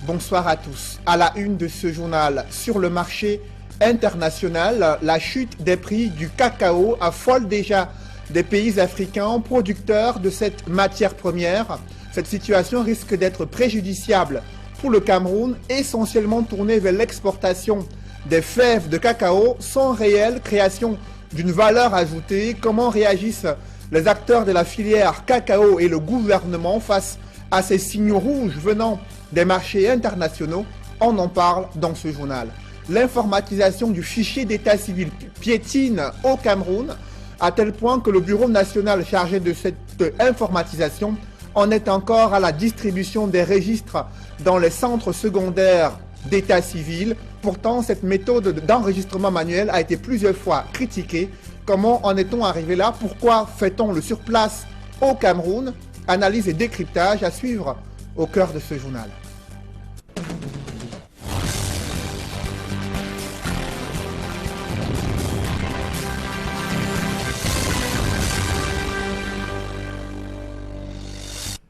Bonsoir à tous. À la une de ce journal, sur le marché international, la chute des prix du cacao affole déjà des pays africains producteurs de cette matière première. Cette situation risque d'être préjudiciable pour le Cameroun, essentiellement tourné vers l'exportation des fèves de cacao sans réelle création d'une valeur ajoutée. Comment réagissent les acteurs de la filière cacao et le gouvernement face à ces signaux rouges venant des marchés internationaux? On en parle dans ce journal. L'informatisation du fichier d'état civil piétine au Cameroun, à tel point que le Bureau national chargé de cette informatisation en est encore à la distribution des registres dans les centres secondaires d'état civil. Pourtant, cette méthode d'enregistrement manuel a été plusieurs fois critiquée. Comment en est-on arrivé là? Pourquoi fait-on le surplace au Cameroun? Analyse et décryptage à suivre au cœur de ce journal.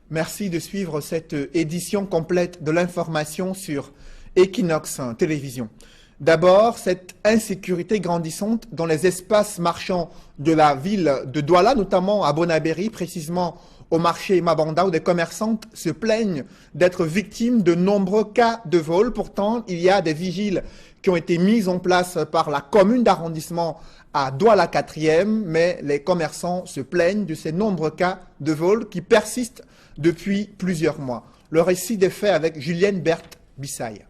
Merci de suivre cette édition complète de l'information sur Equinox Télévision. D'abord, cette insécurité grandissante dans les espaces marchands de la ville de Douala, notamment à Bonabéry, précisément au marché Mabanda, où des commerçantes se plaignent d'être victimes de nombreux cas de vol. Pourtant, il y a des vigiles qui ont été mis en place par la commune d'arrondissement à Douala 4e, mais les commerçants se plaignent de ces nombreux cas de vol qui persistent depuis plusieurs mois. Le récit des faits avec Julienne Berthe Bissaï.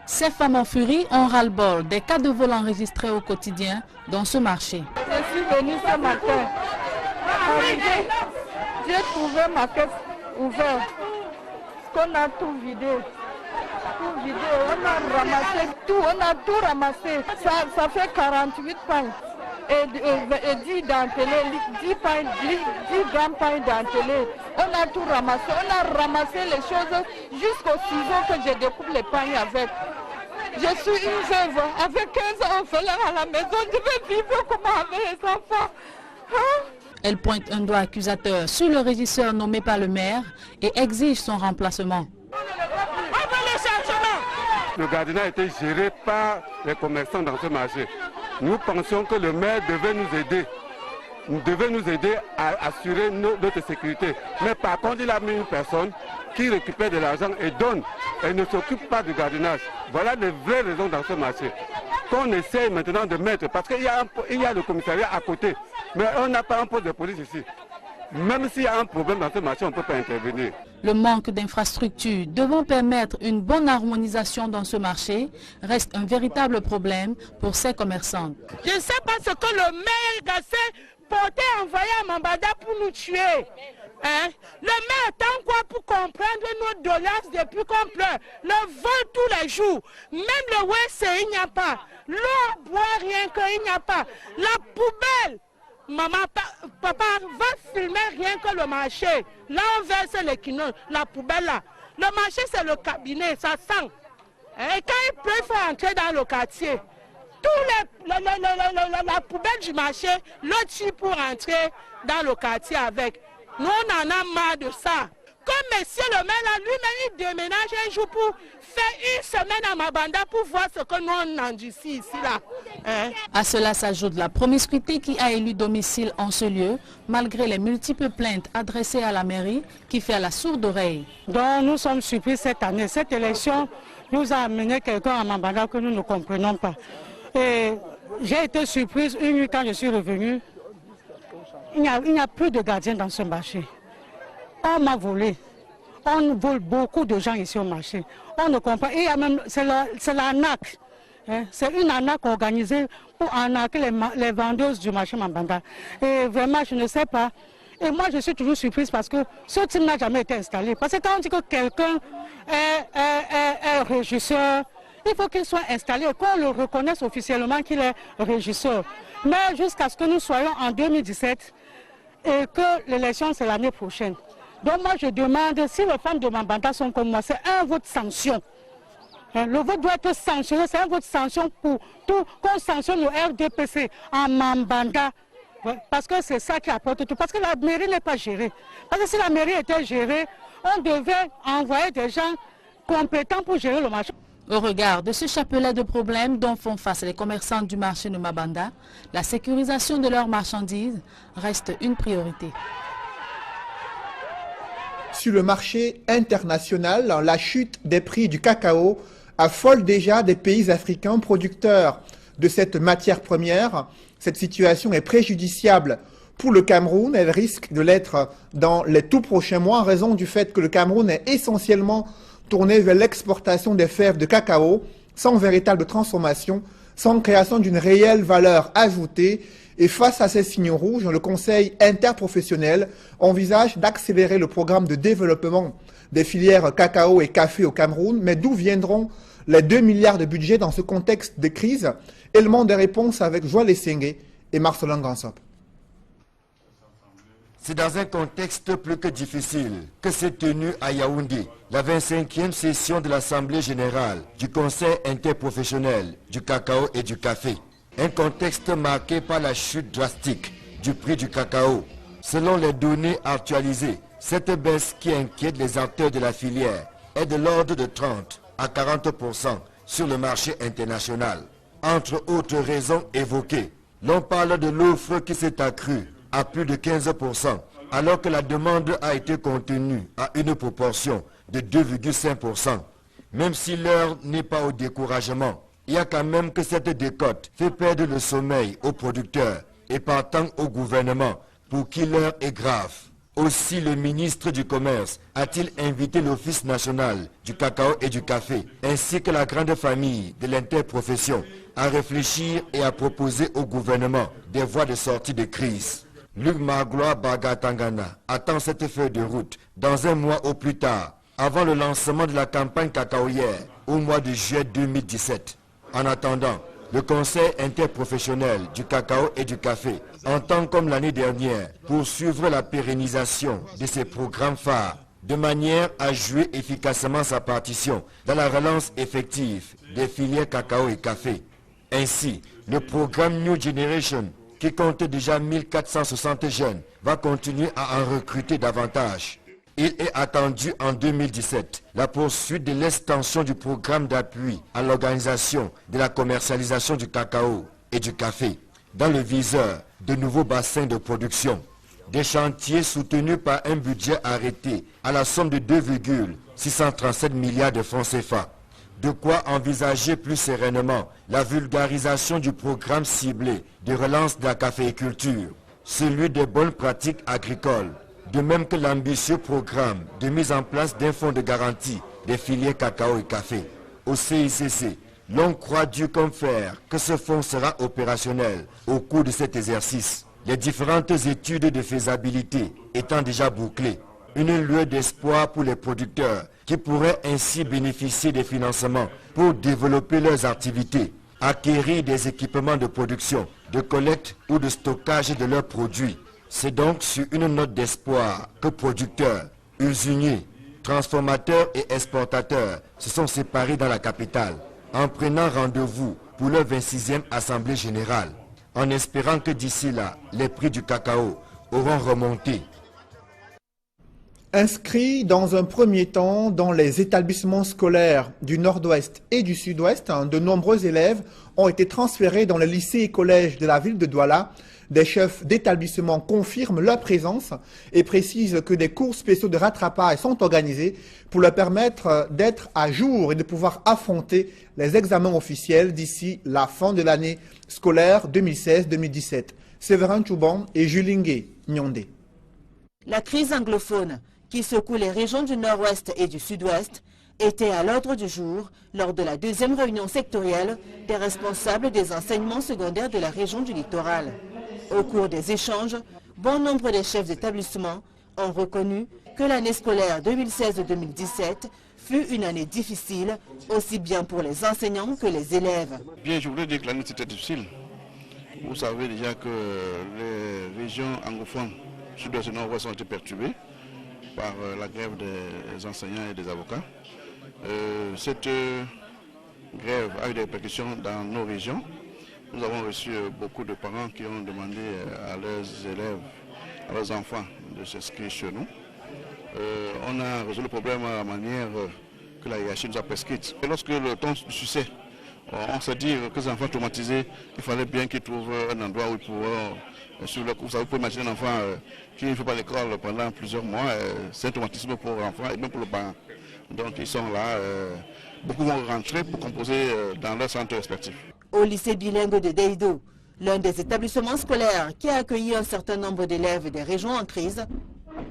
Ces femmes en furie ont ras-le-bol des cas de vol enregistrés au quotidien dans ce marché. Je suis venue ce matin. J'ai trouvé ma caisse ouverte. On a tout vidé. On a ramassé tout, on a tout ramassé. Ça fait 48 pains et 10 dentelés, 10 grammes pains dentelés. On a tout ramassé. On a ramassé les choses jusqu'au ciseau que je découpe les pains avec. Je suis une veuve avec 15 enfants à la maison. Je vais vivre comment avec les enfants. Elle pointe un doigt accusateur sur le régisseur nommé par le maire et exige son remplacement. Le gardiennage a été géré par les commerçants dans ce marché. Nous pensions que le maire devait nous aider. Il devait nous aider à assurer notre sécurité. Mais par contre, il a mis une personne qui récupère de l'argent et donne. Elle ne s'occupe pas du gardiennage. Voilà les vraies raisons dans ce marché. Qu'on essaye maintenant de mettre, parce qu'il y a le commissariat à côté, mais on n'a pas un poste de police ici. Même s'il y a un problème dans ce marché, on ne peut pas intervenir. Le manque d'infrastructures devant permettre une bonne harmonisation dans ce marché reste un véritable problème pour ces commerçantes. Je ne sais pas ce que le maire Gassé portait envoyé à Mambada pour nous tuer. Le maire attend quoi pour comprendre nos doléances depuis qu'on pleure? Le vol tous les jours. Même le WC, il n'y a pas. L'eau, boire, rien qu'il n'y a pas. La poubelle. Maman, papa va filmer rien que le marché. Là, on verse les quinoa, la poubelle là. Le marché, c'est le cabinet, ça sent. Et quand il pleut, il faut entrer dans le quartier. La poubelle du marché, l'autre tue pour entrer dans le quartier avec. Nous, on en a marre de ça. Comme monsieur le maire, là, lui-même, il déménage un jour pour faire une semaine à Mabanda pour voir ce que nous, on endurcit ici, là. À cela s'ajoute la promiscuité qui a élu domicile en ce lieu, malgré les multiples plaintes adressées à la mairie qui fait à la sourde oreille. Donc nous sommes surpris cette année. Cette élection nous a amené quelqu'un à Mabanda que nous ne comprenons pas. Et j'ai été surprise une nuit quand je suis revenue. Il n'y a plus de gardiens dans ce marché. On m'a volé. On vole beaucoup de gens ici au marché. On ne comprend pas. Et c'est l'arnaque. C'est une arnaque organisée pour arnaquer les vendeuses du marché Mambanda. Et vraiment, je ne sais pas. Et moi, je suis toujours surprise parce que ce type n'a jamais été installé. Parce que quand on dit que quelqu'un est régisseur, il faut qu'il soit installé, qu'on le reconnaisse officiellement qu'il est régisseur. Mais jusqu'à ce que nous soyons en 2017 et que l'élection, c'est l'année prochaine. Donc moi, je demande, si les femmes de Mambanda sont comme moi, c'est un vote sanction. Le vote doit être sanctionné, c'est un vote sanction pour tout, qu'on sanctionne le RDPC en Mambanda. Ouais, parce que c'est ça qui apporte tout. Parce que la mairie n'est pas gérée. Parce que si la mairie était gérée, on devait envoyer des gens compétents pour gérer le marché. Au regard de ce chapelet de problèmes dont font face les commerçants du marché de Mabanda, la sécurisation de leurs marchandises reste une priorité. Sur le marché international, la chute des prix du cacao affole déjà des pays africains producteurs de cette matière première. Cette situation est préjudiciable pour le Cameroun. Elle risque de l'être dans les tout prochains mois en raison du fait que le Cameroun est essentiellement tourné vers l'exportation des fèves de cacao sans véritable transformation, sans création d'une réelle valeur ajoutée. Et face à ces signaux rouges, le Conseil interprofessionnel envisage d'accélérer le programme de développement des filières cacao et café au Cameroun. Mais d'où viendront les 2 milliards de budget dans ce contexte de crise? Élément de réponse avec Joël Essengue et Marcelin Gansop. C'est dans un contexte plus que difficile que s'est tenue à Yaoundé la 25e session de l'Assemblée générale du Conseil interprofessionnel du cacao et du café. Un contexte marqué par la chute drastique du prix du cacao. Selon les données actualisées, cette baisse qui inquiète les acteurs de la filière est de l'ordre de 30 à 40% sur le marché international. Entre autres raisons évoquées, l'on parle de l'offre qui s'est accrue à plus de 15%, alors que la demande a été contenue à une proportion de 2,5%. Même si l'heure n'est pas au découragement, il y a quand même que cette décote fait perdre le sommeil aux producteurs et partant au gouvernement, pour qui l'heure est grave. Aussi, le ministre du Commerce a-t-il invité l'Office national du cacao et du café, ainsi que la grande famille de l'interprofession, à réfléchir et à proposer au gouvernement des voies de sortie de crise. Luc Magloire Bagatangana attend cette feuille de route dans un mois au plus tard, avant le lancement de la campagne cacaoyère au mois de juillet 2017. En attendant, le Conseil interprofessionnel du cacao et du café entend, comme l'année dernière, poursuivre la pérennisation de ces programmes phares, de manière à jouer efficacement sa partition dans la relance effective des filières cacao et café. Ainsi, le programme New Generation, qui compte déjà 1460 jeunes, va continuer à en recruter davantage. Il est attendu en 2017 la poursuite de l'extension du programme d'appui à l'organisation de la commercialisation du cacao et du café dans le viseur de nouveaux bassins de production. Des chantiers soutenus par un budget arrêté à la somme de 2,637 milliards de francs CFA. De quoi envisager plus sereinement la vulgarisation du programme ciblé de relance de la caféiculture, celui des bonnes pratiques agricoles, de même que l'ambitieux programme de mise en place d'un fonds de garantie des filières cacao et café. Au CICC, l'on croit dur comme fer que ce fonds sera opérationnel au cours de cet exercice. Les différentes études de faisabilité étant déjà bouclées, une lueur d'espoir pour les producteurs qui pourraient ainsi bénéficier des financements pour développer leurs activités, acquérir des équipements de production, de collecte ou de stockage de leurs produits. C'est donc sur une note d'espoir que producteurs, usiniers, transformateurs et exportateurs se sont séparés dans la capitale, en prenant rendez-vous pour leur 26e Assemblée générale, en espérant que d'ici là, les prix du cacao auront remonté. Inscrits dans un premier temps dans les établissements scolaires du Nord-Ouest et du Sud-Ouest, de nombreux élèves ont été transférés dans les lycées et collèges de la ville de Douala. Des chefs d'établissement confirment leur présence et précisent que des cours spéciaux de rattrapage sont organisés pour leur permettre d'être à jour et de pouvoir affronter les examens officiels d'ici la fin de l'année scolaire 2016-2017. Séverin Chouban et Julingue Nyondé. La crise anglophone qui secoue les régions du Nord-Ouest et du Sud-Ouest était à l'ordre du jour lors de la deuxième réunion sectorielle des responsables des enseignements secondaires de la région du littoral. Au cours des échanges, bon nombre des chefs d'établissement ont reconnu que l'année scolaire 2016-2017 fut une année difficile, aussi bien pour les enseignants que les élèves. Bien, je voudrais dire que l'année était difficile. Vous savez déjà que les régions anglophones sud-ouest et nord-ouest ont été perturbées par la grève des enseignants et des avocats. Cette grève a eu des répercussions dans nos régions nous avons reçu beaucoup de parents qui ont demandé à leurs élèves, à leurs enfants de s'inscrire chez nous. On a résolu le problème à la manière que la hiérarchie nous a prescrite. Et lorsque le temps du succès, on s'est dit que les enfants traumatisés, il fallait bien qu'ils trouvent un endroit où ils pourront suivre le cours. Vous pouvez imaginer un enfant qui ne fait pas l'école pendant plusieurs mois, c'est un traumatisme pour l'enfant et même pour le parent. Donc ils sont là, beaucoup vont rentrer pour composer dans leur centre respectif. Au lycée bilingue de Deido, l'un des établissements scolaires qui a accueilli un certain nombre d'élèves des régions en crise,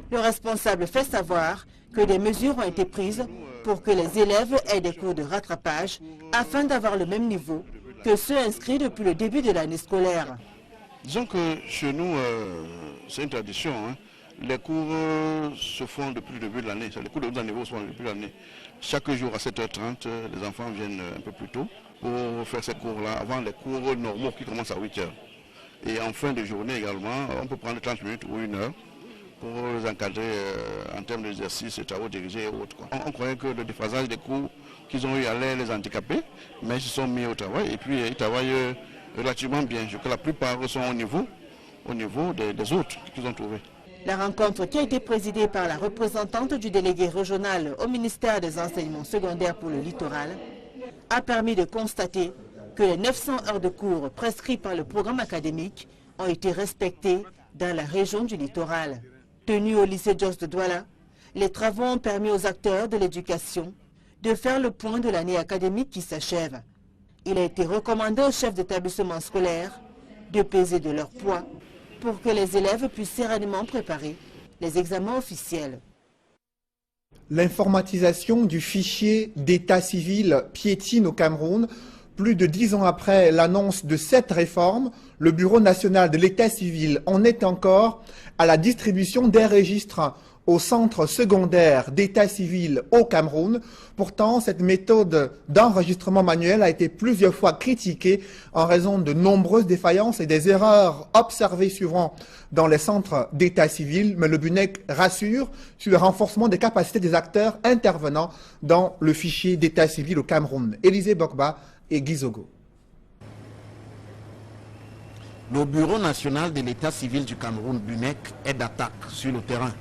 le responsable fait savoir que des mesures ont été prises pour que les élèves aient des cours de rattrapage afin d'avoir le même niveau que ceux inscrits depuis le début de l'année scolaire. Disons que chez nous, c'est une tradition. Les cours se font depuis le début de l'année. Les cours de haut niveau se font depuis l'année. Chaque jour à 7h30, les enfants viennent un peu plus tôt pour faire ces cours-là, avant les cours normaux qui commencent à 8h. Et en fin de journée également, on peut prendre 30 minutes ou 1 heure pour les encadrer en termes d'exercices, de travaux dirigés et autres. On croyait que le déphasage des cours qu'ils ont eu allait les handicaper, mais ils se sont mis au travail et puis ils travaillent relativement bien. Je crois que la plupart sont au niveau des autres qu'ils ont trouvés. La rencontre, qui a été présidée par la représentante du délégué régional au ministère des enseignements secondaires pour le littoral, a permis de constater que les 900 heures de cours prescrits par le programme académique ont été respectées dans la région du littoral. Tenus au lycée Jos de Douala, les travaux ont permis aux acteurs de l'éducation de faire le point de l'année académique qui s'achève. Il a été recommandé aux chefs d'établissement scolaire de peser de leur poids pour que les élèves puissent sereinement préparer les examens officiels. L'informatisation du fichier d'état civil piétine au Cameroun. Plus de 10 ans après l'annonce de cette réforme, le Bureau national de l'état civil en est encore à la distribution des registres au centre secondaire d'état civil au Cameroun. Pourtant, cette méthode d'enregistrement manuel a été plusieurs fois critiquée en raison de nombreuses défaillances et des erreurs observées souvent dans les centres d'état civil. Mais le BUNEC rassure sur le renforcement des capacités des acteurs intervenant dans le fichier d'état civil au Cameroun. Élisée Bokba et Gizogo. Le Bureau national de l'état civil du Cameroun, BUNEC, est d'attaque sur le terrain.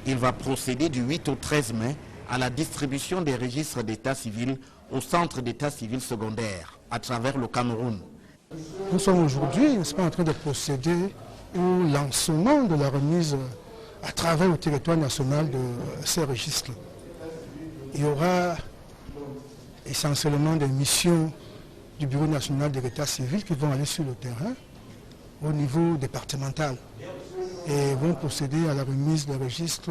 Il va procéder du 8 au 13 mai à la distribution des registres d'état civil au centre d'état civil secondaire à travers le Cameroun. Nous sommes aujourd'hui, n'est-ce pas, en train de procéder au lancement de la remise à travers le territoire national de ces registres. Il y aura essentiellement des missions du Bureau national de l'état civil qui vont aller sur le terrain au niveau départemental et vont procéder à la remise des registres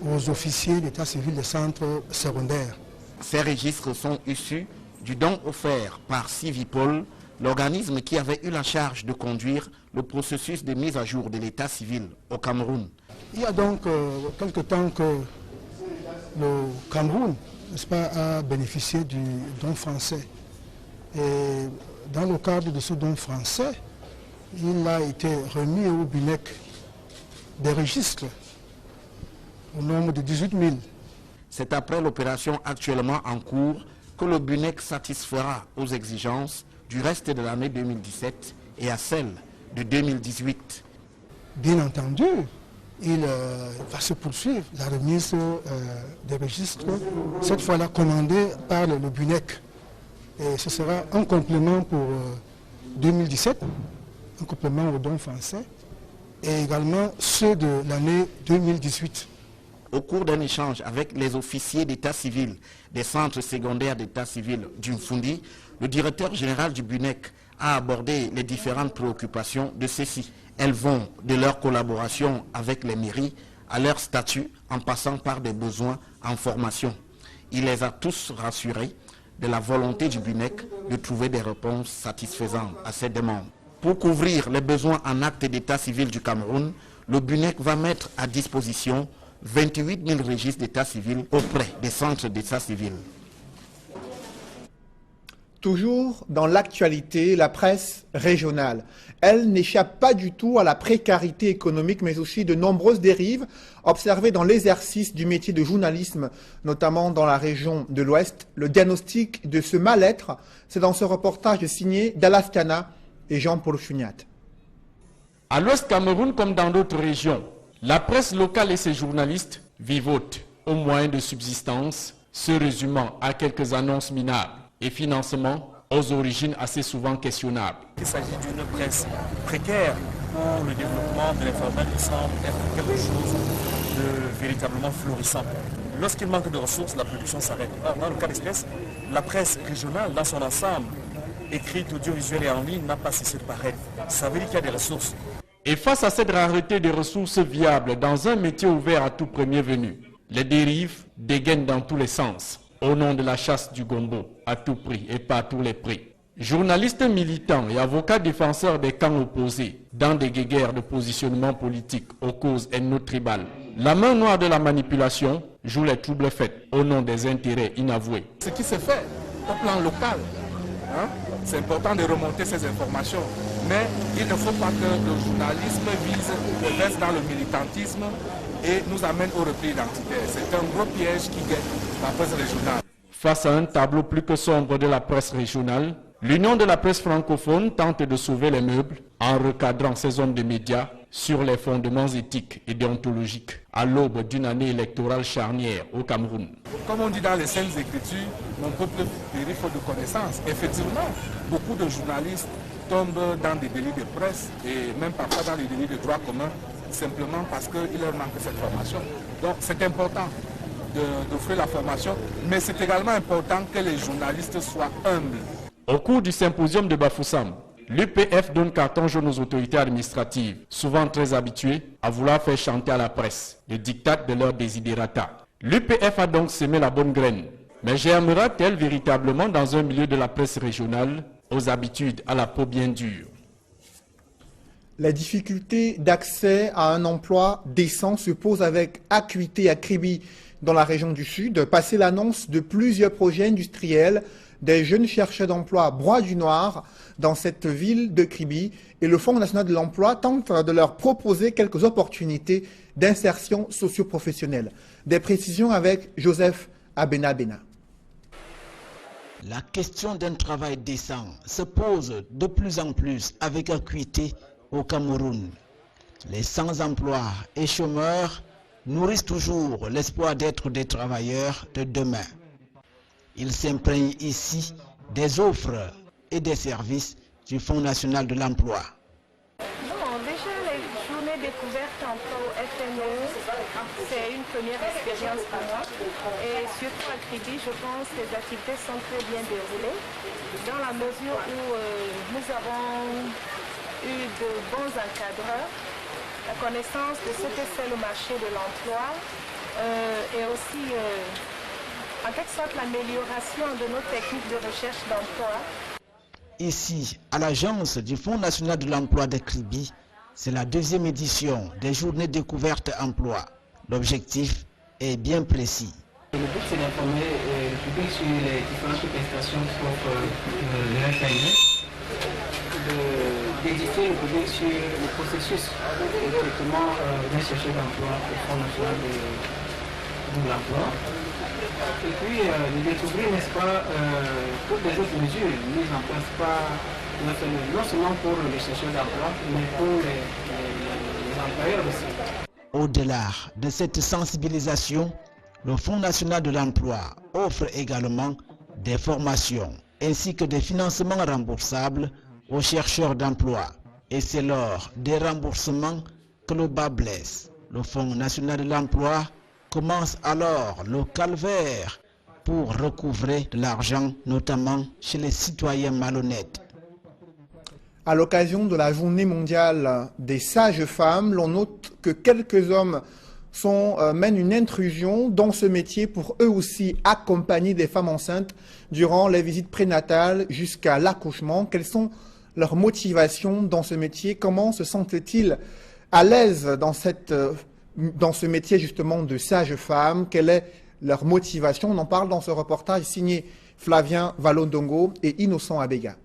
aux officiers d'état civil des centres secondaires. Ces registres sont issus du don offert par Civipol, l'organisme qui avait eu la charge de conduire le processus de mise à jour de l'état civil au Cameroun. Il y a donc quelque temps que le Cameroun, n'est-ce pas, a bénéficié du don français. Et dans le cadre de ce don français, il a été remis au BUNEC des registres au nombre de 18 000. C'est après l'opération actuellement en cours que le BUNEC satisfera aux exigences du reste de l'année 2017 et à celle de 2018. Bien entendu, il va se poursuivre la remise des registres, cette fois-là commandée par le BUNEC. Et ce sera un complément pour 2017, un complément au don français, et également ceux de l'année 2018. Au cours d'un échange avec les officiers d'état civil des centres secondaires d'état civil d'Umfundi, le directeur général du BUNEC a abordé les différentes préoccupations de ceux-ci. Elles vont de leur collaboration avec les mairies à leur statut en passant par des besoins en formation. Il les a tous rassurés de la volonté du BUNEC de trouver des réponses satisfaisantes à ces demandes. Pour couvrir les besoins en acte d'état civil du Cameroun, le BUNEC va mettre à disposition 28 000 registres d'état civil auprès des centres d'état civil. Toujours dans l'actualité, la presse régionale. Elle n'échappe pas du tout à la précarité économique, mais aussi de nombreuses dérives observées dans l'exercice du métier de journalisme, notamment dans la région de l'Ouest. Le diagnostic de ce mal-être, c'est dans ce reportage signé Dallas Kana et Jean-Paul Funiat. À l'Ouest Cameroun comme dans d'autres régions, la presse locale et ses journalistes vivotent aux moyens de subsistance, se résumant à quelques annonces minables et financements aux origines assez souvent questionnables. Il s'agit d'une presse précaire pour le développement de l'informel qui semble être quelque chose de véritablement florissant. Lorsqu'il manque de ressources, la production s'arrête. Dans le cas d'espèce, la presse régionale dans son ensemble, écrite, audiovisuelle et en ligne, n'a pas cessé de paraître. Ça veut dire qu'il y a des ressources. Et face à cette rareté des ressources viables dans un métier ouvert à tout premier venu, les dérives dégainent dans tous les sens, au nom de la chasse du gombo, à tout prix et pas à tous les prix. Journalistes militants et avocats défenseurs des camps opposés, dans des guéguerres de positionnement politique aux causes ethno-tribales, la main noire de la manipulation joue les troubles faits au nom des intérêts inavoués. Ce qui se fait au plan local, c'est important de remonter ces informations, mais il ne faut pas que le journalisme reste dans le militantisme et nous amène au repli identitaire. C'est un gros piège qui guette la presse régionale. Face à un tableau plus que sombre de la presse régionale, l'Union de la presse francophone tente de sauver les meubles en recadrant ses hommes de médias sur les fondements éthiques et déontologiques à l'aube d'une année électorale charnière au Cameroun. Comme on dit dans les Saintes Écritures, mon peuple périt faute de connaissances. Effectivement, beaucoup de journalistes tombent dans des délits de presse et même parfois dans les délits de droit commun, simplement parce qu'il leur manque cette formation. Donc c'est important d'offrir la formation, mais c'est également important que les journalistes soient humbles. Au cours du symposium de Bafoussam, l'UPF donne carton jaune aux autorités administratives, souvent très habituées à vouloir faire chanter à la presse les diktats de leurs desiderata. L'UPF a donc semé la bonne graine, mais germera-t-elle véritablement dans un milieu de la presse régionale aux habitudes à la peau bien dure? La difficulté d'accès à un emploi décent se pose avec acuité à Kribi, dans la région du Sud. Passé l'annonce de plusieurs projets industriels, des jeunes chercheurs d'emploi à Broye du Noir dans cette ville de Kribi et le Fonds national de l'emploi tente de leur proposer quelques opportunités d'insertion socio-professionnelle. Des précisions avec Joseph Abena-Bena. La question d'un travail décent se pose de plus en plus avec acuité au Cameroun. Les sans-emploi et chômeurs nourrissent toujours l'espoir d'être des travailleurs de demain. Ils s'imprègnent ici des offres et des services du Fonds national de l'emploi. Bon, déjà les journées découvertes emploi au FNE, c'est une première expérience pour moi. Et surtout à Kribi, je pense que les activités sont très bien déroulées, dans la mesure où nous avons eu de bons encadreurs, la connaissance de ce que c'est le marché de l'emploi et aussi en quelque sorte l'amélioration de nos techniques de recherche d'emploi. Ici, à l'agence du Fonds national de l'emploi de Kribi, c'est la deuxième édition des journées découvertes emploi. L'objectif est bien précis. Le but, c'est d'informer le public sur les différentes prestations qu'offre le FNE, d'édifier le public sur le processus de traitement d'un chercheur d'emploi au Fonds national de l'emploi. Et puis de découvrir, n'est-ce pas, toutes les autres mesures mises en place par le FNE, non seulement pour les chercheurs d'emploi, mais pour les employeurs aussi. Au-delà de cette sensibilisation, le Fonds national de l'emploi offre également des formations ainsi que des financements remboursables aux chercheurs d'emploi. Et c'est lors des remboursements que le bas blesse. Le Fonds national de l'emploi commence alors le calvaire pour recouvrer de l'argent, notamment chez les citoyens malhonnêtes. À l'occasion de la journée mondiale des sages-femmes, l'on note que quelques hommes mènent une intrusion dans ce métier pour eux aussi accompagner des femmes enceintes durant les visites prénatales jusqu'à l'accouchement. Quelles sont leurs motivations dans ce métier? Comment se sentent-ils à l'aise dans ce métier justement de sage-femme? Quelle est leur motivation? On en parle dans ce reportage signé Flavien Valondongo et Innocent Abega.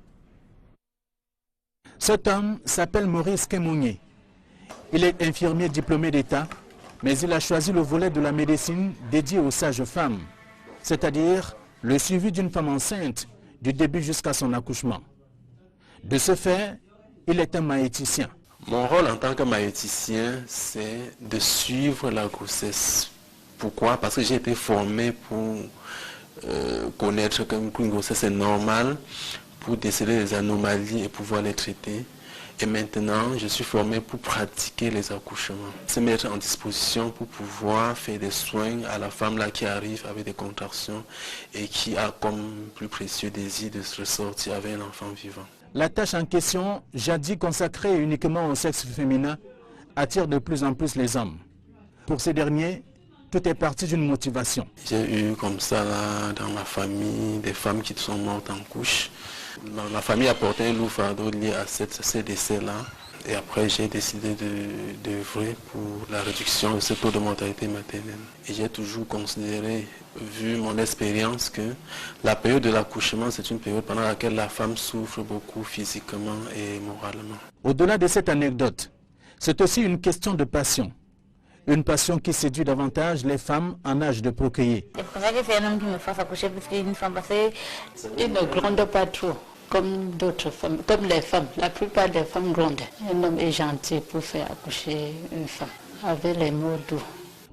Cet homme s'appelle Maurice Kemounié. Il est infirmier diplômé d'État, mais il a choisi le volet de la médecine dédié aux sages-femmes, c'est-à-dire le suivi d'une femme enceinte du début jusqu'à son accouchement. De ce fait, il est un maïticien. Mon rôle en tant que maïticien, c'est de suivre la grossesse. Pourquoi? Parce que j'ai été formé pour connaître qu'une grossesse est normale, pour déceler les anomalies et pouvoir les traiter. Et maintenant, je suis formé pour pratiquer les accouchements. Se mettre en disposition pour pouvoir faire des soins à la femme là qui arrive avec des contractions et qui a comme plus précieux désir de se ressortir avec un enfant vivant. La tâche en question, jadis consacrée uniquement au sexe féminin, attire de plus en plus les hommes. Pour ces derniers, tout est parti d'une motivation. J'ai eu comme ça là, dans ma famille des femmes qui sont mortes en couche. Ma famille a porté un lourd fardeau lié à ces décès-là. Et après, j'ai décidé d'œuvrer pour la réduction de ce taux de mortalité maternelle. Et j'ai toujours considéré, vu mon expérience, que la période de l'accouchement, c'est une période pendant laquelle la femme souffre beaucoup physiquement et moralement. Au-delà de cette anecdote, c'est aussi une question de passion. Une passion qui séduit davantage les femmes en âge de procréer. C'est pour ça que c'est un homme qui me fasse accoucher, parce qu'une femme, parce qu'il ne gronde pas trop, comme d'autres femmes, comme les femmes. La plupart des femmes grondent. Un homme est gentil pour faire accoucher une femme, avec les mots doux.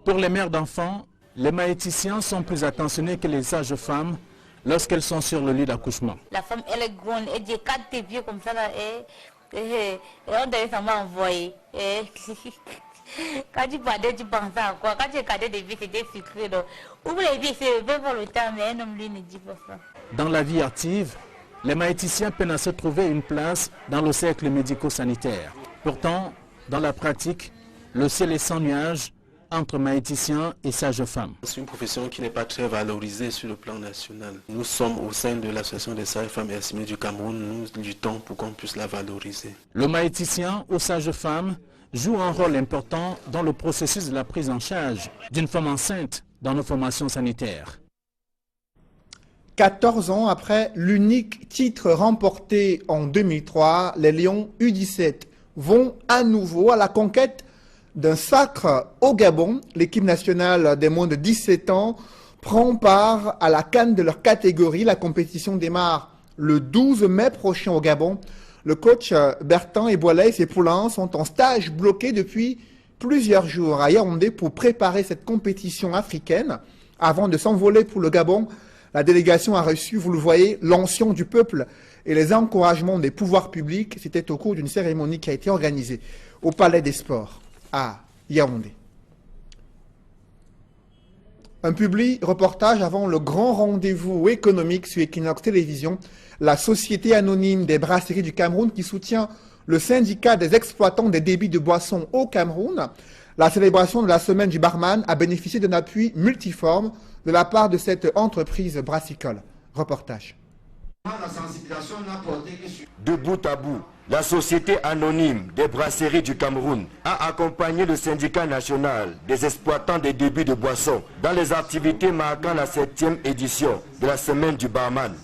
Pour les mères d'enfants, les maïticiens sont plus attentionnés que les sages-femmes lorsqu'elles sont sur le lit d'accouchement. La femme, elle est gronde, elle dit 4 tes pieds comme ça, là, et on devait s'en envoyer. Quand tu parlais, tu pensais à quoi? Quand tu regardais des vies, c'était sucré. Ou les vies, c'est peu pour le temps, mais un homme, lui, ne dit pas ça. Dans la vie active, les maïticiens peinent à se trouver une place dans le cercle médico-sanitaire. Pourtant, dans la pratique, le ciel est sans nuages entre maïticiens et sages-femmes. C'est une profession qui n'est pas très valorisée sur le plan national. Nous sommes au sein de l'association des sages-femmes et assimilées du Cameroun, nous luttons pour qu'on puisse la valoriser. Le maïticien ou sage-femme joue un rôle important dans le processus de la prise en charge d'une femme enceinte dans nos formations sanitaires. 14 ans après l'unique titre remporté en 2003, les Lions U17 vont à nouveau à la conquête d'un sacre au Gabon. L'équipe nationale des moins de 17 ans prend part à la CAN de leur catégorie. La compétition démarre le 12 mai prochain au Gabon. Le coach Bertrand Eboilay et ses poulains sont en stage bloqué depuis plusieurs jours à Yaoundé pour préparer cette compétition africaine. Avant de s'envoler pour le Gabon, la délégation a reçu, vous le voyez, l'onction du peuple et les encouragements des pouvoirs publics. C'était au cours d'une cérémonie qui a été organisée au Palais des Sports à Yaoundé. Un public reportage avant le grand rendez-vous économique sur Equinox Télévision. La société anonyme des brasseries du Cameroun qui soutient le syndicat des exploitants des débits de boissons au Cameroun. La célébration de la semaine du barman a bénéficié d'un appui multiforme de la part de cette entreprise brassicole. Reportage. De bout à bout, la société anonyme des brasseries du Cameroun a accompagné le syndicat national des exploitants des débits de boissons dans les activités marquant la 7e édition de la semaine du barman.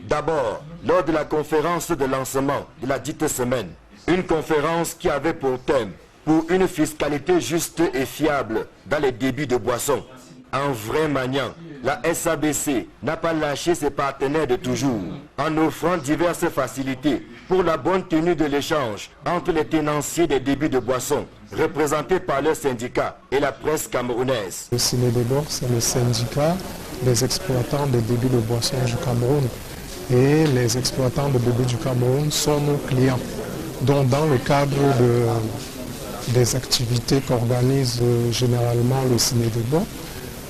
D'abord, lors de la conférence de lancement de la dite semaine, une conférence qui avait pour thème pour une fiscalité juste et fiable dans les débits de boissons. En vrai maniant, la SABC n'a pas lâché ses partenaires de toujours en offrant diverses facilités pour la bonne tenue de l'échange entre les tenanciers des débits de boissons représentés par leur syndicat et la presse camerounaise. Le CINEDEBOR, c'est le syndicat des exploitants des débits de boissons du Cameroun. Et les exploitants de débits du Cameroun sont nos clients. Donc dans le cadre des activités qu'organise généralement le CINEDEBOR,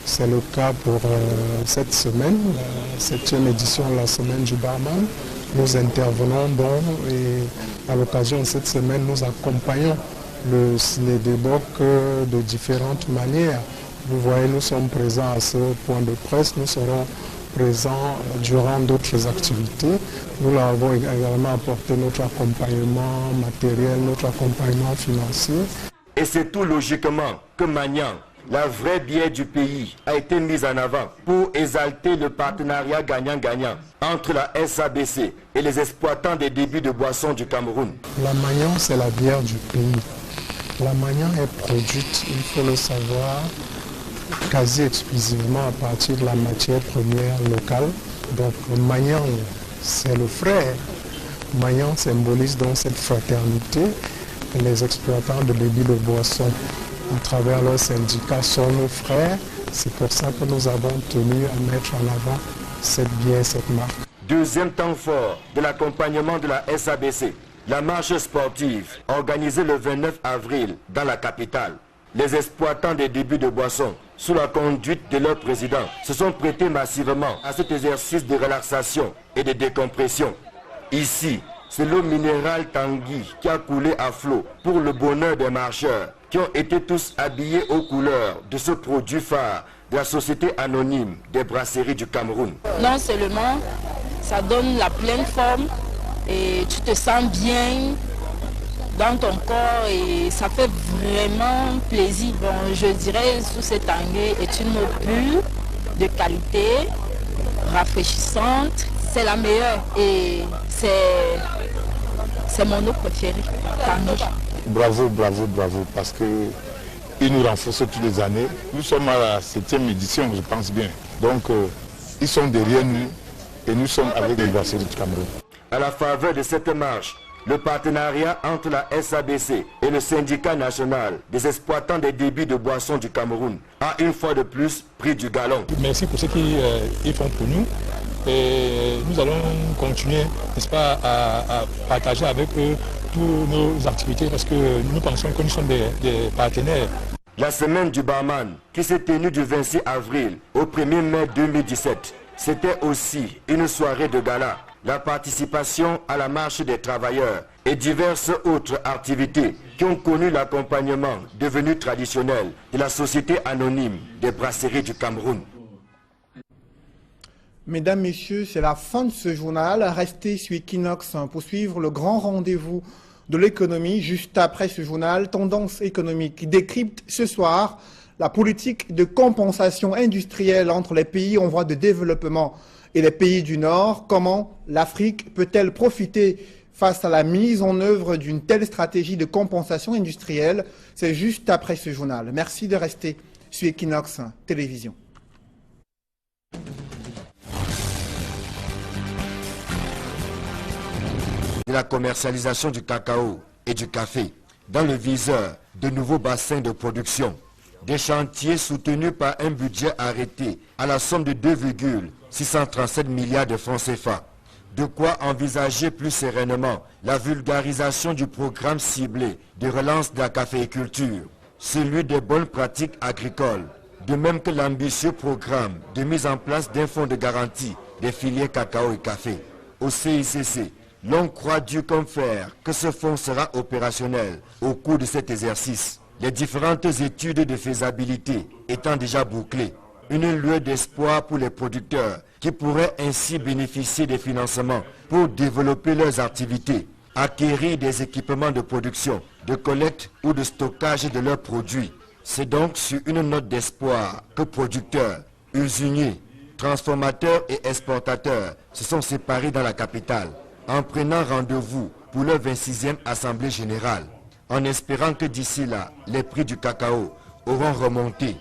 c'est le cas pour cette semaine, la 7e édition de la semaine du barman. Nous intervenons donc et à l'occasion de cette semaine, nous accompagnons le CINEDEBOR de différentes manières. Vous voyez, nous sommes présents à ce point de presse, nous serons présents durant d'autres activités. Nous leur avons également apporté notre accompagnement matériel, notre accompagnement financier. Et c'est tout logiquement que Magnan, la vraie bière du pays, a été mise en avant pour exalter le partenariat gagnant-gagnant entre la SABC et les exploitants des débits de boissons du Cameroun. La Magnan, c'est la bière du pays. La Magnan est produite, il faut le savoir, quasi exclusivement à partir de la matière première locale. Donc le Magnan, c'est le frère maillant symbolise donc cette fraternité. Les exploitants de débit de boissons, à travers leurs syndicats, sont nos frères. C'est pour ça que nous avons tenu à mettre en avant cette marque. Deuxième temps fort de l'accompagnement de la SABC, la marche sportive organisée le 29 avril dans la capitale. Les exploitants des débits de boissons, sous la conduite de leur président, se sont prêtés massivement à cet exercice de relaxation et de décompression. Ici, c'est l'eau minérale Tanguy qui a coulé à flot pour le bonheur des marcheurs qui ont été tous habillés aux couleurs de ce produit phare de la Société anonyme des brasseries du Cameroun. Non seulement ça donne la pleine forme et tu te sens bien dans ton corps et ça fait vraiment plaisir. Bon, je dirais sous cette Tanguy est une eau pure, de qualité, rafraîchissante. C'est la meilleure et c'est mon eau préférée. Bravo, bravo, bravo, parce qu'ils nous renforcent toutes les années. Nous sommes à la 7e édition, je pense bien. Donc, ils sont derrière nous et nous sommes avec les brasseries du Cameroun. À la faveur de cette marche, le partenariat entre la SABC et le syndicat national des exploitants des débits de boissons du Cameroun a une fois de plus pris du galon. Merci pour ce qu'ils font pour nous. Et nous allons continuer, n'est-ce pas, à partager avec eux toutes nos activités parce que nous pensons que nous sommes des partenaires. La semaine du barman, qui s'est tenue du 26 avril au 1er mai 2017, c'était aussi une soirée de gala. La participation à la marche des travailleurs et diverses autres activités qui ont connu l'accompagnement devenu traditionnel de la Société anonyme des brasseries du Cameroun. Mesdames, Messieurs, c'est la fin de ce journal. Restez sur Equinox pour suivre le grand rendez-vous de l'économie. Juste après ce journal, Tendance économique décrypte ce soir la politique de compensation industrielle entre les pays en voie de développement et les pays du Nord. Comment l'Afrique peut-elle profiter face à la mise en œuvre d'une telle stratégie de compensation industrielle? C'est juste après ce journal. Merci de rester sur Equinox Télévision. De la commercialisation du cacao et du café dans le viseur de nouveaux bassins de production. Des chantiers soutenus par un budget arrêté à la somme de 2,637 milliards de francs CFA. De quoi envisager plus sereinement la vulgarisation du programme ciblé de relance de la caféiculture, celui des bonnes pratiques agricoles, de même que l'ambitieux programme de mise en place d'un fonds de garantie des filières cacao et café. Au CICC, l'on croit dur comme fer que ce fonds sera opérationnel au cours de cet exercice. Les différentes études de faisabilité étant déjà bouclées, une lueur d'espoir pour les producteurs qui pourraient ainsi bénéficier des financements pour développer leurs activités, acquérir des équipements de production, de collecte ou de stockage de leurs produits. C'est donc sur une note d'espoir que producteurs, usiniers, transformateurs et exportateurs se sont séparés dans la capitale, en prenant rendez-vous pour leur 26e Assemblée générale, en espérant que d'ici là, les prix du cacao auront remonté.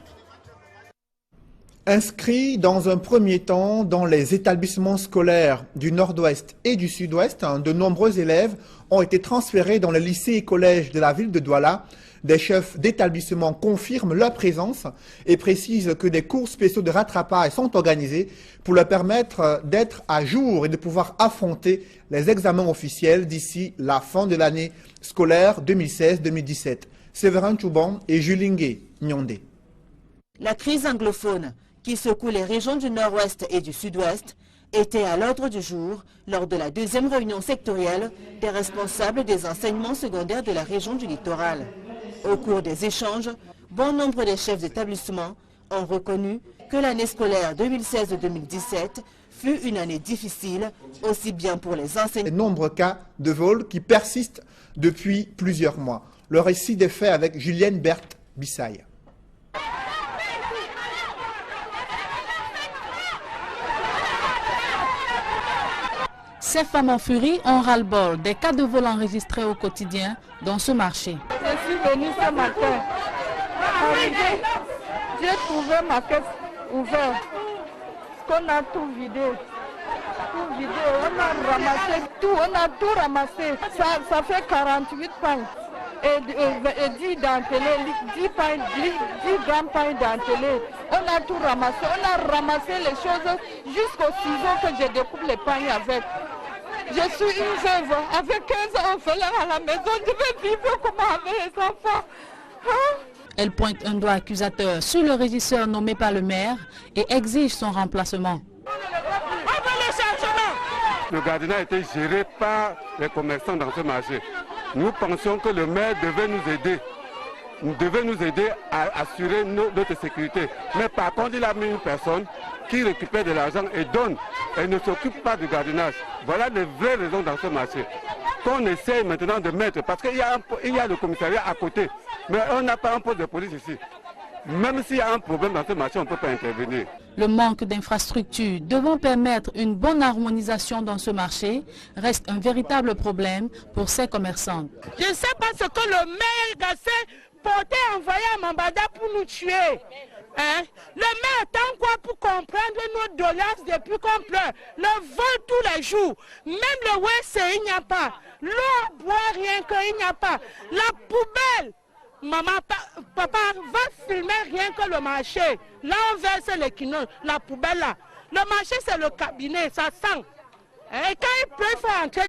Inscrits dans un premier temps dans les établissements scolaires du Nord-Ouest et du Sud-Ouest, de nombreux élèves ont été transférés dans les lycées et collèges de la ville de Douala. Des chefs d'établissement confirment leur présence et précisent que des cours spéciaux de rattrapage sont organisés pour leur permettre d'être à jour et de pouvoir affronter les examens officiels d'ici la fin de l'année scolaire 2016-2017. Séverin Chouban et Julingue Nyondé. La crise anglophone qui secoue les régions du Nord-Ouest et du Sud-Ouest était à l'ordre du jour lors de la deuxième réunion sectorielle des responsables des enseignements secondaires de la région du littoral. Au cours des échanges, bon nombre des chefs d'établissement ont reconnu que l'année scolaire 2016-2017 fut une année difficile, aussi bien pour les enseignants. De nombreux cas de vol qui persistent depuis plusieurs mois. Le récit des faits avec Julienne Berthe Bissaye. Ces femmes en furie ont ras-le-bol des cas de vol enregistrés au quotidien dans ce marché. Je suis venue ce matin. J'ai trouvé ma caisse ouverte. Qu'on a tout vidé. tout vidé, on a ramassé tout, on a tout ramassé. Ça fait 48 pains et 10 dentelés, 10 grammes pains dentelés. On a tout ramassé, on a ramassé les choses jusqu'au ciseau que je découpe les pains avec. Je suis une veuve avec 15 enfants à la maison, je vais vivre comment avec les enfants. Elle pointe un doigt accusateur sur le régisseur nommé par le maire et exige son remplacement. Le gardiennage a été géré par les commerçants dans ce marché. Nous pensions que le maire devait nous aider à assurer notre sécurité. Mais par contre, il a mis une personne qui récupère de l'argent et donne. Elle ne s'occupe pas du gardiennage. Voilà les vraies raisons dans ce marché. Qu'on essaie maintenant de mettre, parce qu'il y a le commissariat à côté, mais on n'a pas un poste de police ici. Même s'il y a un problème dans ce marché, on ne peut pas intervenir. Le manque d'infrastructures devant permettre une bonne harmonisation dans ce marché reste un véritable problème pour ces commerçants. Je ne sais pas ce que le maire Gassé portait envoyé à Mambada pour nous tuer. Le maire attend quoi pour comprendre nos doléances depuis qu'on pleure. Le vol tous les jours. Même le WC, il n'y a pas. L'eau, boire, rien qu'il n'y a pas. La poubelle. Maman, papa, va filmer rien que le marché. Là, on verse les quinoa, la poubelle là. Le marché, c'est le cabinet, ça sent. Et quand il pleut, il faut entrer.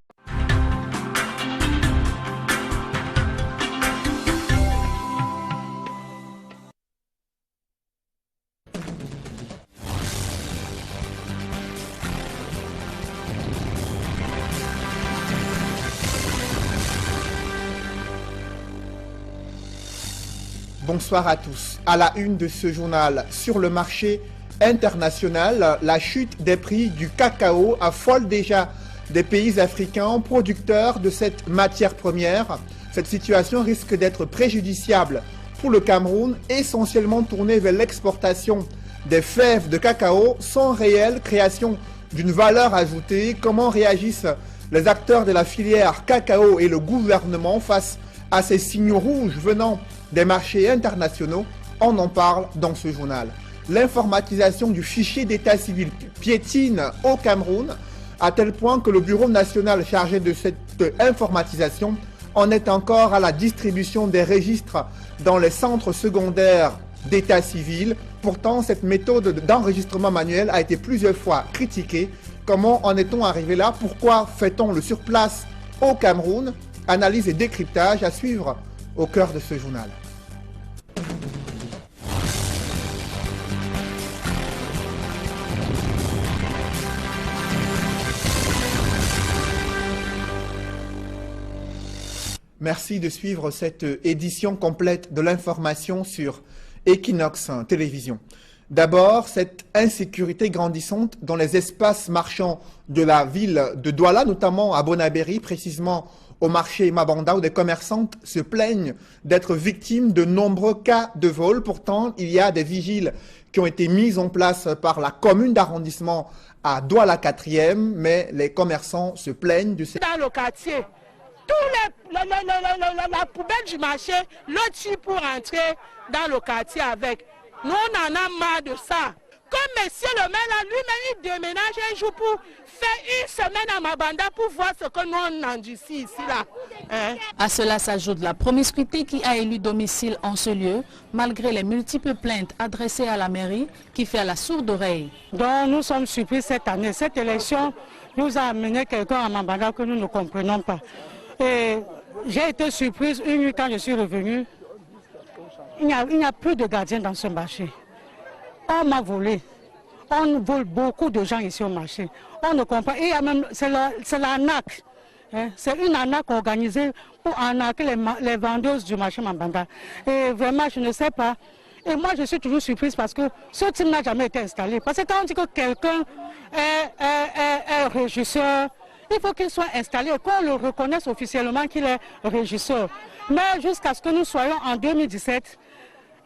Bonsoir à tous. À la une de ce journal, sur le marché international, la chute des prix du cacao affole déjà des pays africains producteurs de cette matière première. Cette situation risque d'être préjudiciable pour le Cameroun, essentiellement tourné vers l'exportation des fèves de cacao sans réelle création d'une valeur ajoutée. Comment réagissent les acteurs de la filière cacao et le gouvernement face à ces signaux rouges venant des marchés internationaux? On en parle dans ce journal. L'informatisation du fichier d'état civil piétine au Cameroun, à tel point que le bureau national chargé de cette informatisation en est encore à la distribution des registres dans les centres secondaires d'état civil. Pourtant, cette méthode d'enregistrement manuel a été plusieurs fois critiquée. Comment en est-on arrivé là? Pourquoi fait-on le surplace au Cameroun? Analyse et décryptage à suivre au cœur de ce journal. Merci de suivre cette édition complète de l'information sur Equinox Télévision. D'abord, cette insécurité grandissante dans les espaces marchands de la ville de Douala, notamment à Bonabéry, précisément au marché Mabanda, où des commerçantes se plaignent d'être victimes de nombreux cas de vol. Pourtant, il y a des vigiles qui ont été mis en place par la commune d'arrondissement à Douala 4e, mais les commerçants se plaignent de ces... Dans le quartier, la poubelle du marché, le tue pour entrer dans le quartier avec. Nous, on en a marre de ça. Comme monsieur le maire, là, lui-même, il déménage un jour pour faire une semaine à Mabanda pour voir ce que nous, on endurcit ici, là. À cela s'ajoute la promiscuité qui a élu domicile en ce lieu, malgré les multiples plaintes adressées à la mairie, qui fait à la sourde oreille. Donc nous sommes surpris cette année. Cette élection nous a amené quelqu'un à Mabanda que nous ne comprenons pas. Et j'ai été surprise une nuit quand je suis revenue. Il n'y a plus de gardiens dans ce marché. On m'a volé. On vole beaucoup de gens ici au marché. On ne comprend. Et c'est l'arnaque. C'est une arnaque organisée pour arnaquer les vendeuses du marché Mabanda. Et vraiment, je ne sais pas. Et moi, je suis toujours surprise parce que ce type n'a jamais été installé. Parce que quand on dit que quelqu'un est régisseur, il faut qu'il soit installé, qu'on le reconnaisse officiellement qu'il est régisseur. Mais jusqu'à ce que nous soyons en 2017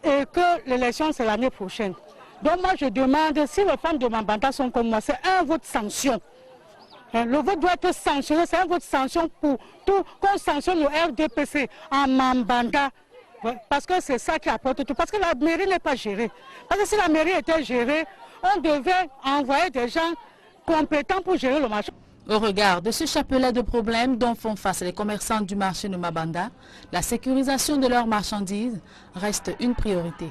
et que l'élection c'est l'année prochaine. Donc moi je demande, si les femmes de Mabanda sont comme moi, c'est un vote sanction. Le vote doit être sanctionné, c'est un vote sanction pour tout, qu'on sanctionne le RDPC en Mabanda. Parce que c'est ça qui apporte tout. Parce que la mairie n'est pas gérée. Parce que si la mairie était gérée, on devait envoyer des gens compétents pour gérer le marché. Au regard de ce chapelet de problèmes dont font face les commerçants du marché de Mabanda, la sécurisation de leurs marchandises reste une priorité.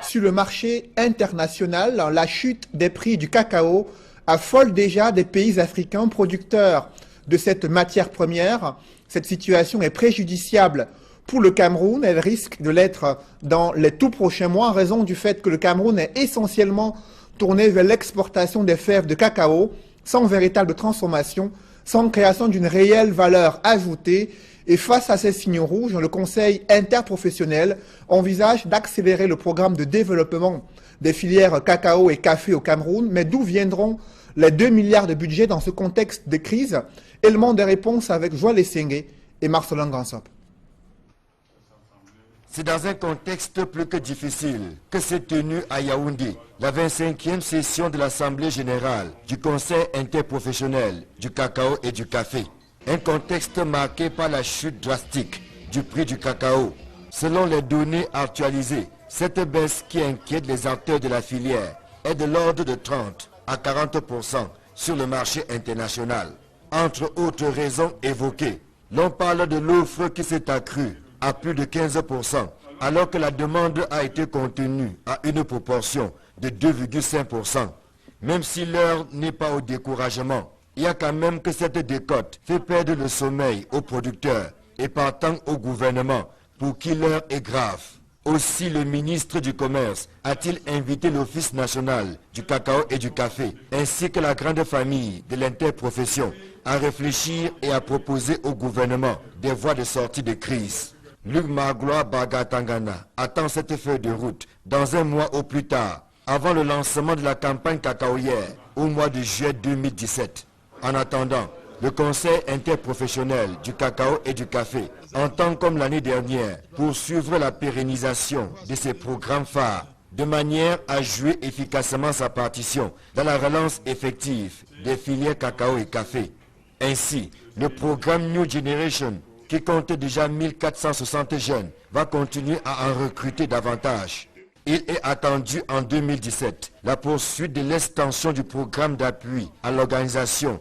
Sur le marché international, la chute des prix du cacao affole déjà des pays africains producteurs de cette matière première. Cette situation est préjudiciable pour le Cameroun. Elle risque de l'être dans les tout prochains mois en raison du fait que le Cameroun est essentiellement tourné vers l'exportation des fèves de cacao sans véritable transformation, sans création d'une réelle valeur ajoutée. Et face à ces signaux rouges, le Conseil interprofessionnel envisage d'accélérer le programme de développement des filières cacao et café au Cameroun. Mais d'où viendront les 2 milliards de budget dans ce contexte de crise? Élément de réponse avec Joël Essengue et Marcelin Gansop. C'est dans un contexte plus que difficile que s'est tenue à Yaoundé la 25e session de l'Assemblée générale du Conseil interprofessionnel du cacao et du café. Un contexte marqué par la chute drastique du prix du cacao. Selon les données actualisées, cette baisse qui inquiète les acteurs de la filière est de l'ordre de 30 à 40% sur le marché international. Entre autres raisons évoquées, l'on parle de l'offre qui s'est accrue à plus de 15%, alors que la demande a été contenue à une proportion de 2,5%. Même si l'heure n'est pas au découragement, il y a quand même que cette décote fait perdre le sommeil aux producteurs et partant au gouvernement pour qui l'heure est grave. Aussi, le ministre du Commerce a-t-il invité l'Office national du cacao et du café, ainsi que la grande famille de l'interprofession, à réfléchir et à proposer au gouvernement des voies de sortie de crise. Luc Magloire Bagatangana attend cette feuille de route dans un mois au plus tard, avant le lancement de la campagne cacaoyère au mois de juillet 2017. En attendant, le Conseil interprofessionnel du cacao et du café entend, comme l'année dernière, poursuivre la pérennisation de ces programmes phares, de manière à jouer efficacement sa partition dans la relance effective des filières cacao et café. Ainsi, le programme New Generation, qui compte déjà 1460 jeunes, va continuer à en recruter davantage. Il est attendu en 2017 la poursuite de l'extension du programme d'appui à l'organisation